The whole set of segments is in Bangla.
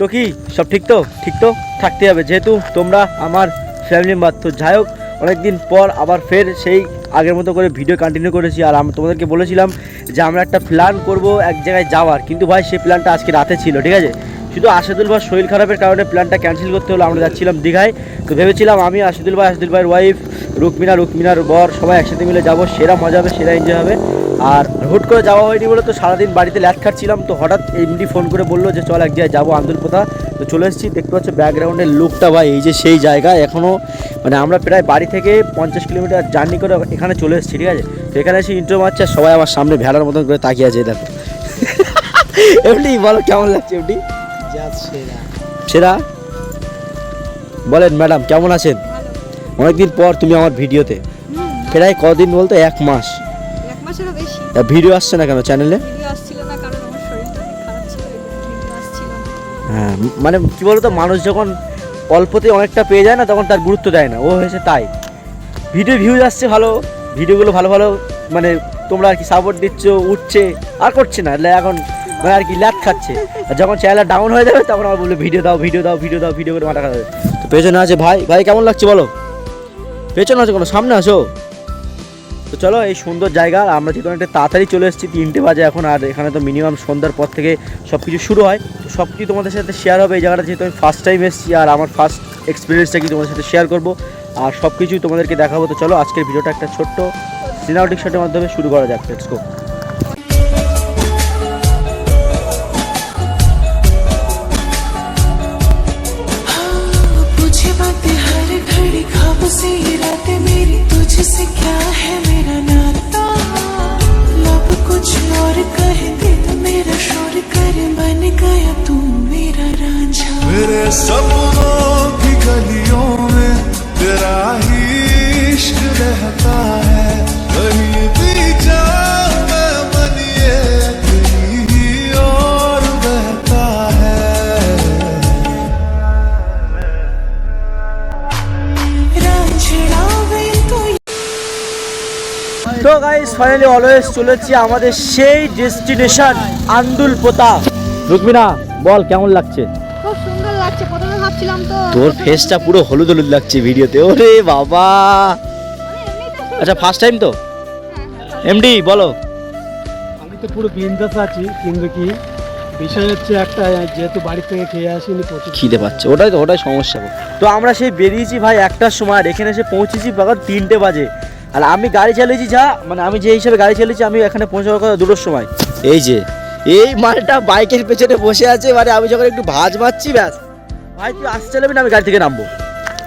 তো কি সব ঠিক তো থাকতে হবে, যেহেতু তোমরা আমার ফ্যামিলি মেম্বার। তো যাই হোক, অনেকদিন পর আবার ফের সেই আগের মতো করে ভিডিও কন্টিনিউ করেছি। আর আমি তোমাদেরকে বলেছিলাম যে আমরা একটা প্ল্যান করব এক জায়গায় যাওয়ার, কিন্তু ভাই সেই প্ল্যানটা আজকে রাতে ছিল, ঠিক আছে। শুধু আশিদুল ভাই শরীর খারাপের কারণে প্ল্যানটা ক্যান্সেল করতে হলো। আমরা যাচ্ছিলাম দীঘায়। তো ভেবেছিলাম আমি, আশিদুল ভাইয়ের ওয়াইফ রুকমিনার বর সবাই একসাথে মিলে যাবো, সেরা মজা হবে, সেরা এনজয় হবে। আর হুট করে যাওয়া হয়নি বলে তো সারাদিন বাড়িতে ল্যাট খাচ্ছিলাম। তো হঠাৎ এমডি ফোন করে বললো যে চল এক জায়গায় যাবো আন্দুলপোতা। তো চলে এসেছি, দেখতে পাচ্ছ ব্যাকগ্রাউন্ডের লুকটা ভাই, এই যে সেই জায়গা। এখনও মানে আমরা প্রায় বাড়ি থেকে 50 কিলোমিটার জার্নি করে এখানে চলে এসেছি, ঠিক আছে। তো এখানে এসে ইন্ট্রো মারছে, সবাই আমার সামনে ভেড়ার মতন করে তাকিয়ে আছে, দেখো। এমডি বলো কেমন লাগছে? এমডি সেরা বলেন ম্যাডাম কেমন আছেন? অনেকদিন পর তুমি আমার ভিডিওতে, প্রায় কদিন বলতো 1 মাস। ভিডিও আসছে না কেন চ্যানেলে? হ্যাঁ, মানে কি বলতো, মানুষ যখন অল্পতে অনেকটা পেয়ে যায় না, তখন তার গুরুত্ব দেয় না। ও হয়েছে তাই। ভিউজ আসছে ভালো, ভিডিওগুলো ভালো মানে তোমরা আর কি সাপোর্ট দিচ্ছ, উঠছে আর করছে না এখন মানে আর কি ল্যাপ খাচ্ছে। আর যখন চ্যানেল ডাউন হয়ে যাবে তখন আমার বলবে ভিডিও দাও ভিডিও করে মাথা খারাপ। তো পেছনে আছে ভাই কেমন লাগছে বলো? পেছনে আছে কোনো, সামনে আসো। তো চলো, এই সুন্দর জায়গা। আমরা যেহেতু অনেকটা তাড়াতাড়ি চলে এসেছি, 3টে বাজে এখন। আর এখানে তো মিনিমাম সন্ধ্যার পর থেকে সব কিছু শুরু হয়। তো সব কিছু তোমাদের সাথে শেয়ার হবে। এই জায়গাটা যেহেতু আমি ফার্স্ট টাইম এসেছি, আর আমার ফার্স্ট এক্সপিরিয়েন্সটা কি তোমাদের সাথে শেয়ার করবো, আর সব কিছুই তোমাদেরকে দেখাবো। তো চলো, আজকের ভিডিওটা একটা ছোট্ট সিনেমাটিক শটের মাধ্যমে শুরু করা যাক। Let's go. तुझसे क्या है मेरा नाता, लब कुछ और कह दे तो मेरा शोर करे, बन गया तू मेरा रांझा। मेरे सपनों की गलियों में तेरा ही इश्क रहता है, कहीं भी जाऊं मैं मन ये कहीं ही और बहता है। रांझड़ा তো গাইস, ফাইনালি অলওয়েজ চলেছি আমাদের সেই ডেস্টিনেশন আন্দুলপোতা। রুকমিনা বল কেমন লাগছে? খুব সুন্দর লাগছে। প্রথমে ভাবছিলাম তো তোর ফেসটা পুরো হলুদ লাগছে ভিডিওতে। ওরে বাবা, আচ্ছা ফার্স্ট টাইম তো? এমডি বলো। আমি তো পুরো বিন্দাস আছি, কিন্তু কি বিষয় হচ্ছে একটা, যেহেতু বাড়ি থেকে খেয়ে আসিনি, খিদে পাচ্ছে, ওটাই সমস্যা। তো আমরা সেই বেরিয়েছি ভাই 1টার সময়, আর এখানে এসে পৌঁছেছি বাবা 3টে বাজে। আর আমি গাড়ি চালিয়েছি মানে আমি যে হিসাবে গাড়ি চালিয়েছি, আমি এখানে পৌঁছাবার কথা 2টোর সময়। এই মালটা বাইকের পেছনে বসে আছে, মানে আমি যখন একটু ভাঁজ মারছি, ব্যাস ভাই তুই আসতে চালাবি না, আমি গাড়ি থেকে নামবো।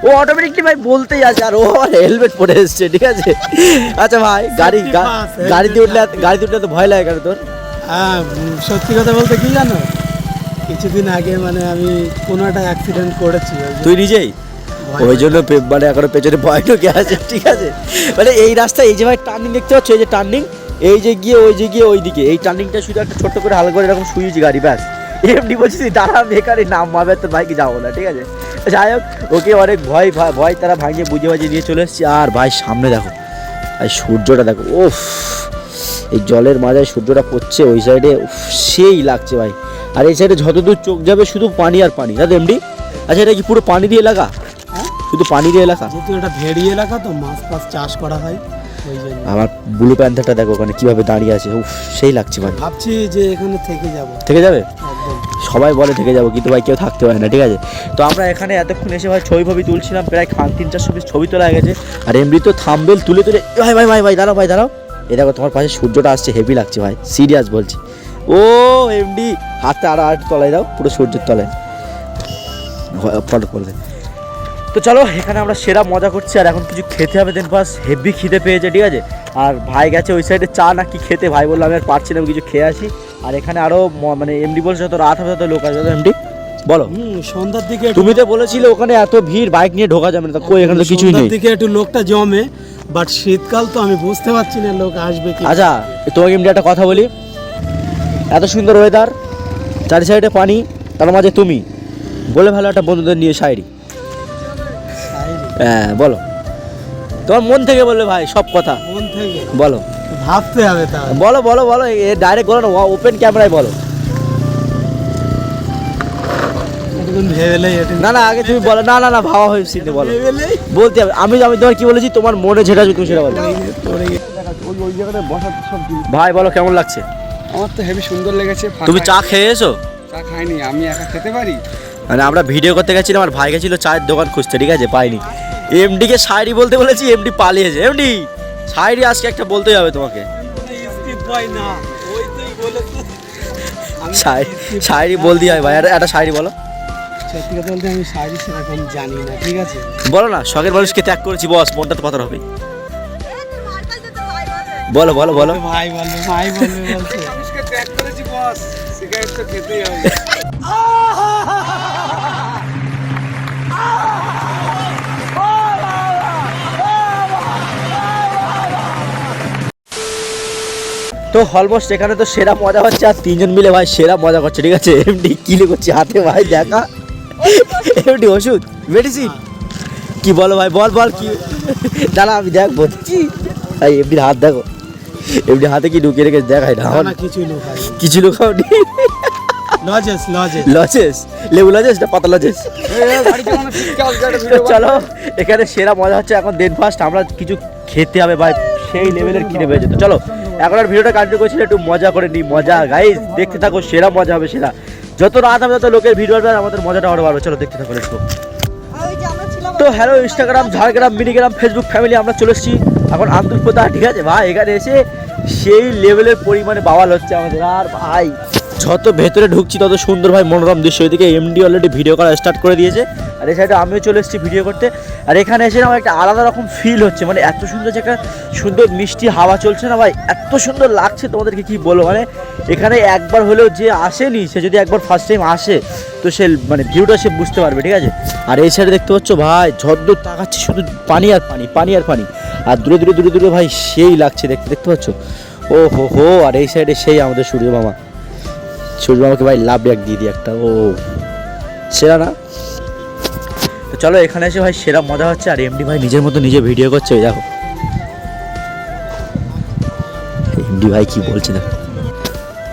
ও অটোমেটিকলি ভাই বলতেই আছে, আর ও আমার হেলমেট পরে এসছে, ঠিক আছে। আচ্ছা ভাই, গাড়িতে উঠলে তো ভয় লাগে কেন তোর? হ্যাঁ, সত্যি কথা বলতে কি জানো, কিছুদিন আগে মানে আমি কোনো একটা অ্যাক্সিডেন্ট করেছি। তুই নিজেই? ওই জন্য মানে এখনো পেছনে ভয় ঢুকে আছে, ঠিক আছে। মানে এই রাস্তা, এই যে ভাই টার্নিং দেখতে পাচ্ছ, এই যে টার্নিং, এই যে গিয়ে ওই দিকে এই টার্নিংটা শুধু একটা ছোট্ট করে হালকা করে এরকম শুয়েছি গাড়ি, ব্যাস। এমনি বলছিস দাঁড়া বেকারে নাম মারবে, তোর ভাইকে যাবো না, ঠিক আছে। যাই হোক, ওকে অনেক ভয় তারা ভাঙিয়ে বুঝে নিয়ে চলে এসেছি। আর ভাই সামনে দেখো, আর সূর্যটা দেখো, ওফ, এই জলের মাঝে সূর্যটা পড়ছে ওই সাইডে, সেই লাগছে ভাই। আর এই সাইডে যতদূর চোখ যাবে শুধু পানি আর পানি, দাদা এমডি। আচ্ছা, এটা কি পুরো পানি দিয়ে এলাকা? শুধু পানির এলাকা, যেহেতু এটা ভেড়ি এলাকা, তো মাছ চাষ করা হয়। আমার ব্লু প্যান্থারটা দেখো ওখানে কিভাবে দাঁড়িয়ে আছে, উফ, সেই লাগছে ভাই। ভাবছি যে এখানে থেকে যাবে, একদম সবাই বলে থেকে যাবো, কিন্তু ভাই কেউ থাকতে পারে না, ঠিক আছে। তো আমরা এখানে এতক্ষণ এসে ভাই ছবি তুলছিলাম, প্রায় 3-400 পিস ছবি তোলা হয়ে গেছে। আর এমনি তো থাম্বনেল তুলে ভাই দাঁড়াও। এই দেখো তোমার পাশে সূর্যটা আসছে, হেভি লাগছে ভাই, সিরিয়াস বলছি। ও এমডি হাতটা আর তলায় দাও, পুরো সূর্যের তলায় ফটো করলে। তো চলো, এখানে আমরা সেরা মজা করছি, আর এখন কিছু খেতে হবে। দেন পাস হেভি খিদে পেয়েছে, ঠিক আছে। আর ভাই গেছে ওই সাইডে চা না কি খেতে, ভাই বললো আমি আর পারছি না, আমি কিছু খেয়ে আসি। আর এখানে আরও মানে এমডি বলছে যত রাত হবে তত লোক আসবে। এমডি বলো, সন্ধ্যার দিকে তুমি তো বলেছিলে ওখানে এত ভিড়, বাইক নিয়ে ঢোকা যাবে না, কই এখানে তো কিছুই নেই। দিকে একটু লোকটা জমে, বাট শীতকাল তো আমি বুঝতে পারছি না লোক আসবে কি। আচ্ছা, তোমাকে এমডি একটা কথা বলি, এত সুন্দর ওয়েদার, চারি সাইডে পানি, তার মাঝে তুমি বলে ভালো একটা বন্ধুদের নিয়ে শায়রি। হ্যাঁ বলো, তোমার মন থেকে বলবে ভাই, সব কথা মন থেকে বলো, ভাবতে হবে তাহলে। বলো, ডাইরেক্ট বলো না, ওপেন ক্যামেরায় বলো। কতক্ষণ ভেবেলেই এটা না না আগে তুমি বলো, না না না ভাবা হয়েছে বলো, ভেবেলেই বলতে হবে। আমি আমি তোমার কি বলেছি, তোমার মনে যেটা আছে তুমি সেটা বলো। পড়ে গেছে। ওই জায়গাটায় বসার সব জিনিস। ভাই বলো কেমন লাগছে? আমার তো হেভি সুন্দর লেগেছে। তুমি চা খেয়েছো? চা খাইনি, আমি একা খেতে পারি? মানে আমরা ভিডিও করতে গেছিলাম, আমার ভাই গেছিল চায়ের দোকান খুঁজতে, ঠিক আছে, পাইনি। এমডি কে শায়রি বলতে বলেছি, এমডি পালিয়েছে। এমডি শায়রি আজকে একটা বলতেই হবে তোমাকে। না ওই তুই বলেছিস শায়রি বলতেই হয় ভাই, একটা শায়রি বলো। সত্যি কথা বলতে আমি শাড়ি সেরকম জানি না, ঠিক আছে? বলো না, শখের মানুষকে ত্যাগ করেছি বস, মনটা তো পাথর হবে। বলো বলো বলো। ভাই বলবে বলছে। মানুষকে ত্যাগ করেছি বস, সিগারেট তো খেতেই হবে। তো অলমোস্ট এখানে তো সেরা মজা হচ্ছে, আর তিনজন মিলে ভাই সেরা মজা করছে, ঠিক আছে। এমডি কিলে করছে হাতে ভাই, দেখা এমডি ওষুধ মেডিসিন কি বলো ভাই, বল বল কি। দাঁড়া আমি দেখ বলছি ভাই, এমডির হাত দেখো, এমডি হাতে কি ঢুকিয়ে রেখেছে দেখাই না আমার। না কিছু লুকাই কিছু লোক লজেস লজেস, লেবু লজেস না পাতা লজেস। গাড়ি চালানো শিখতে হবে, একটা তো ভিডিও চলো এখানে সেরা মজা হচ্ছে এখন। দেন ফার্স্ট আমরা কিছু খেতে হবে ভাই, সেই লেভেলের কিনে পেয়েছে। তো চলো এখন আর ভিডিওটা কন্টিনিউ করছি না, একটু মজা করে নিই। মজা গাইস দেখতে থাকো, সেরা মজা হবে সেরা। যত রাত হবে তত লোকের ভিডিও হবে, আর আমাদের মজাটা আরো বাড়বে। চলো দেখতে থাকো, লেটস গো। ওই যে আমরা ছিলাম তো hello Instagram, Jhargram, minigram, Facebook family, আমরা চলে এসেছি এখন আন্দুলপোতা, ঠিক আছে ভাই। এখানে এসে সেই লেভেলের পরিমাণে বাওয়াল হচ্ছে আমাদের। আর ভাই যত ভেতরে ঢুকছি তত সুন্দর ভাই মনোরম দৃশ্য। এদিকে এমডি অলরেডি ভিডিও করা স্টার্ট করে দিয়েছে, আর এই সাইডে আমিও চলে এসেছি ভিডিও করতে। আর এখানে এসে আমার একটা আলাদা রকম ফিল হচ্ছে, মানে এত সুন্দর যে একটা সুন্দর মিষ্টি হাওয়া চলছে না ভাই, এত সুন্দর লাগছে তোমাদেরকে কি বলবো। মানে এখানে একবার হলেও যে আসেনি, সে যদি একবার ফার্স্ট টাইম আসে তো সে মানে ভিউটা সে বুঝতে পারবে, ঠিক আছে। আর এই সাইডে দেখতে পাচ্ছ ভাই, ঝড়দূর তাকাচ্ছে শুধু পানি আর পানি, পানি আর পানি। আর দূরে দূরে দূরে দূরে ভাই সেই লাগছে দেখতে, দেখতে পাচ্ছ। ও হো হো, আর এই সাইডে সেই আমাদের সূর্য মামা, সূর্য মামাকে ভাই লাভ ব্যাগ দিয়ে দিই একটা, ও সেরা না। তো চলো এখানে এসে ভাই সেরা মজা হচ্ছে। আর এমডি ভাই নিজের মতো নিজে ভিডিও করছে, ওই দেখো এমডি ভাই কি বলছে দেখো।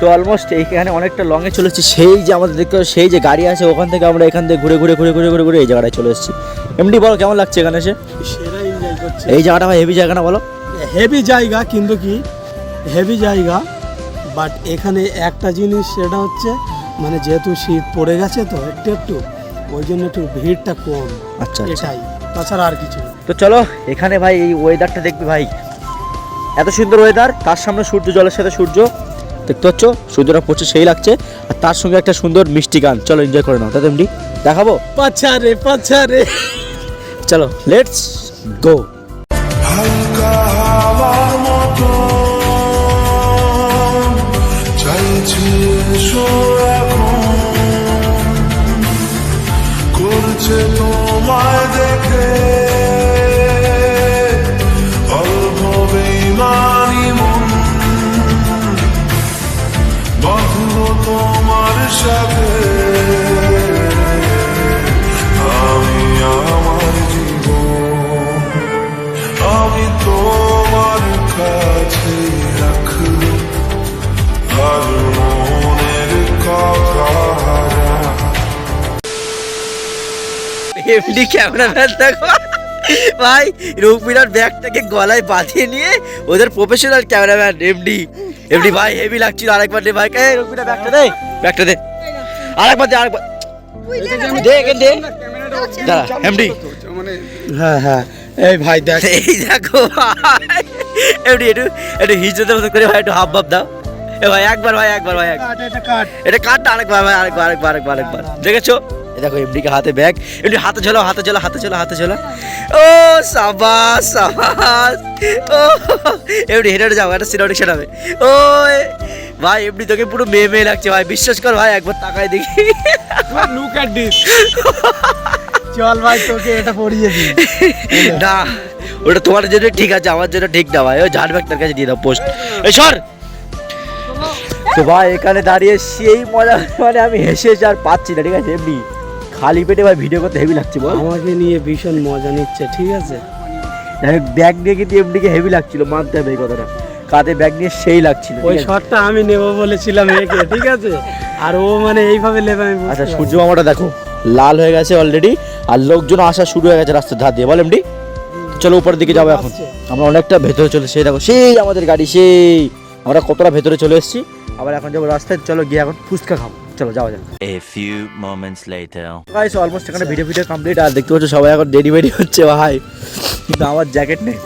তো অলমোস্ট এইখানে অনেকটা লংয়ে চলে এসেছি। সেই যে আমাদের দেখতে পাচ্ছি, সেই যে গাড়ি আছে ওখান থেকে আমরা এখান থেকে ঘুরে ঘুরে ঘুরে ঘুরে ঘুরে ঘুরে এই জায়গাটায় চলে এসেছি। এমডি বলো কেমন লাগছে এখানে এসে? সেরা এনজয় করছে। এই জায়গাটা ভাই হেভি জায়গা না বলো? হেভি জায়গা, কিন্তু কি হেভি জায়গা, বাট এখানে একটা জিনিস সেটা হচ্ছে মানে যেহেতু শীত পড়ে গেছে তো একটু ওই জন্য একটু ভিড়টা কম। আচ্ছা আচ্ছা। এটাই, তাছাড়া আর কিছু না। তো চলো এখানে ভাই এই ওয়েদারটা দেখবি ভাই, এত সুন্দর ওয়েদার, তার সামনে সূর্য, জলের সাথে সূর্য দেখতে পাচ্ছ, সূর্যটা পড়ছে সেই লাগছে। আর তার সঙ্গে একটা সুন্দর মিষ্টি গান, চলো এনজয় করে নাও। তাতে এমডি দেখাবো, পাছারে চলো লেটস গো। হালকা হাওয়ার মতো চাইছে এসো এখন, করছে তোমায় দেখে অল্প বেইমানি মন, বাঁধলো তোমার সাথে আমি আমার জীবন, আমি তোমার কাছে রাখবো আর মনের কথা। এমডি ক্যামেরাম্যান দেখো ভাই, রূপমিনার ব্যাগটাকে গলায় বাঁধিয়ে নিয়ে ওদের প্রফেশনাল ক্যামেরাম্যান এমডি। এমডি ভাই হেভি লাগছিল। আরেকবার দে ভাই, এই রূপমিনার ব্যাগটা দে, ব্যাগটা দে, আরেকবার দে, আরেকবার দে, এখানে দে। দাঁড়া এমডি, মানে হ্যাঁ এই ভাই দেখ, এই দেখো ভাই এমডি একটু একটু হিজতে মতো করে ভাই একটু হাফ ভাব দাও। এ ভাই একবার, ভাই একবার, ভাই একবার, এটা কাট। এটা কাটটা আরেকবার ভাই, আরেকবার আরেকবার আরেকবার আরেকবার, দেখেছো? এই দেখো এমডি কে হাতে ব্যাগ, এমডি হাতে ঝোলা, হাতে ঝোলা, হাতে ঝোলা, হাতে ঝোলা। ও সাবাস সাবাস, ও এমডি হেঁটে যাও, একটা সিনেমাটিক সেটাবে। ও ভাই এমডি তোকে পুরো মেয়ে মেয়ে লাগছে ভাই, বিশ্বাস কর ভাই, একবার তাকায় দেখি। Look at this. চল ভাই তোকে এটা পরিয়ে দিই। না ওটা তোমার জন্য ঠিক আছে, আমার জন্য ঠিক না ভাই। ওই ঝাড় ব্যাগ তার কাছে দিয়ে দাও পোস্ট, এই সর। তো ভাই এখানে দাঁড়িয়ে সেই মজা, মানে আমি হেসে হেসে আর পাচ্ছি না, ঠিক আছে। এমনি খালি পেটে ভাই ভিডিও করতে হেভি লাগছে বল। আমাকে নিয়ে ভীষণ মজা নিচ্ছে, ঠিক আছে। ব্যাগ নিয়ে কিন্তু এমডিকে হেভি লাগছিল, মানতে হবে এই কথাটা। কাঁধে ব্যাগ নিয়ে সেই লাগছিল। ওই শটটা আমি নেব বলেছিলাম একে, ঠিক আছে, আর ও মানে এইভাবে নেবে আমি বুঝতে আচ্ছা পারছি। সূর্য মামাটা দেখো, লাল হয়ে গেছে অলরেডি, আর লোকজন আসা শুরু হয়ে গেছে রাস্তার ধার দিয়ে, বল এমডি? চলো উপরের দিকে যাবো এখন। আমরা অনেকটা ভেতরে চলে, সেই দেখো সেই আমাদের গাড়ি, সেই আমরা কতটা ভেতরে চলে এসেছি। আবার এখন যাবো রাস্তায়, চলো গিয়ে এখন ফুচকা খাবো, চলো যাওয়া যাক। A few moments later. Guys almost এখানে ভিডিও কমপ্লিট, আর দেখতে পাচ্ছ সবাই এখন রেডি হচ্ছে ভাই, কিন্তু আমার জ্যাকেট নেই।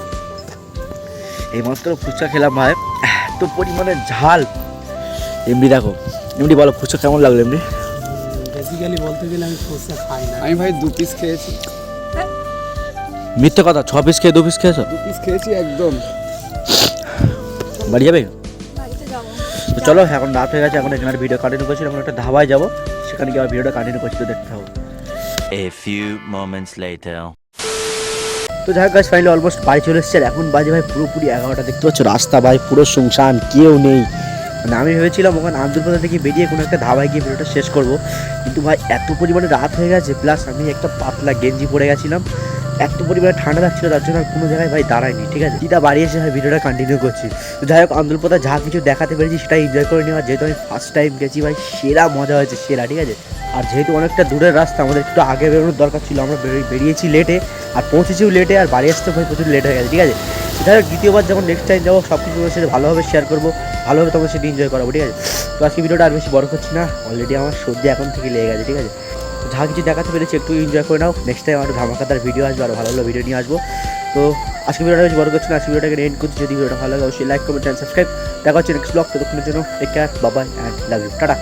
এই মাত্র ফুচকা খেলাম ভাই, এত পরিমাণে ঝাল। এমডি দেখো, এমডি বলো ফুচকা কেমন লাগলো এমডি? বেসিক্যালি বলতে গেলে আমি ফুচকা খাই না। আমি ভাই 2 পিস খেয়েছি। মিথ্যে কথা, 6 পিস খেয়ে 2 পিস খেয়েছো? 2 পিস খেয়েছি একদম। বাড়ি যাবে? বাড়িতে যাবো। তো চলো এখন রাত হয়ে গেছে, এখন এখানে ভিডিও কন্টিনিউ করছি, এখন একটা ধাবায় যাবো, সেখানে গিয়ে ভিডিওটা কন্টিনিউ করছি, তো দেখতে হবে। A few moments later. তো যাই হোক গাছ ফাইনালি অলমোস্ট বাড়ি চলে এসছে, আর এখন বাজে ভাই পুরোপুরি 11টা। দেখতে পাচ্ছ রাস্তা ভাই পুরো শুনশান, কেউ নেই। মানে আমি ভেবেছিলাম ওখানে আন্দুলপাতা থেকে বেরিয়ে কোনো একটা ধাবায় গিয়ে ভিডিওটা শেষ করব, কিন্তু ভাই এত পরিমাণে রাত হয়ে গেছে, প্লাস আমি একটা পাতলা গেঞ্জি পরে গেছিলাম, এত পরিমাণে ঠান্ডা লাগছিল, তার জন্য আর কোনো জায়গায় ভাই দাঁড়ায়নি। ঠিক আছে, সিধা বাড়ি এসে ভাই ভিডিওটা কন্টিনিউ করছি। তো যাই হোক আন্দুলপাতা যা কিছু দেখাতে পেরেছি সেটাই এনজয় করে নেওয়া, যেহেতু আমি ফার্স্ট টাইম গেছি ভাই, সেরা মজা হয়েছে, সেরা। ঠিক আছে, আর যেহেতু অনেকটা দূরের রাস্তা, আমাদের একটু আগে বেরোনোর দরকার ছিল, আমরা বেরিয়েছি লেটে, আর পৌঁছেছিও লেটে, আর বাড়ি আসতে ভাই প্রচুর লেট হয়ে গেছে। ঠিক আছে, যাই হোক দ্বিতীয়বার যখন নেক্সট টাইম যাবো সব কিছু তোমার সাথে ভালোভাবে শেয়ার করবো, ভালোভাবে তোমার সাথে এনজয় করাবো। ঠিক আছে, তো আজকে ভিডিওটা আর বেশি বড় করছি না, অলরেডি আমার সর্দি এখন থেকে লেগে গেছে। ঠিক আছে, যা কিছু দেখাতে পেরেছি একটু এনজয় করে নাও, নেক্সট টাইম আরও ধামাকাদার ভিডিও আসবে, আরও ভালো ভালো ভিডিও নিয়ে আসবো। তো আজকে ভিডিওটা বেশি বড় করছি না, আজকে ভিডিওটাকে এন্ড করছি। যদি ভিডিওটা ভালো লাগে অবশ্যই লাইক কমেন্ট অ্যান্ড সাবস্ক্রাইব। দেখা হচ্ছে নেক্সট ব্লগ, ততক্ষণের জন্য take care, bye bye and love you, tata.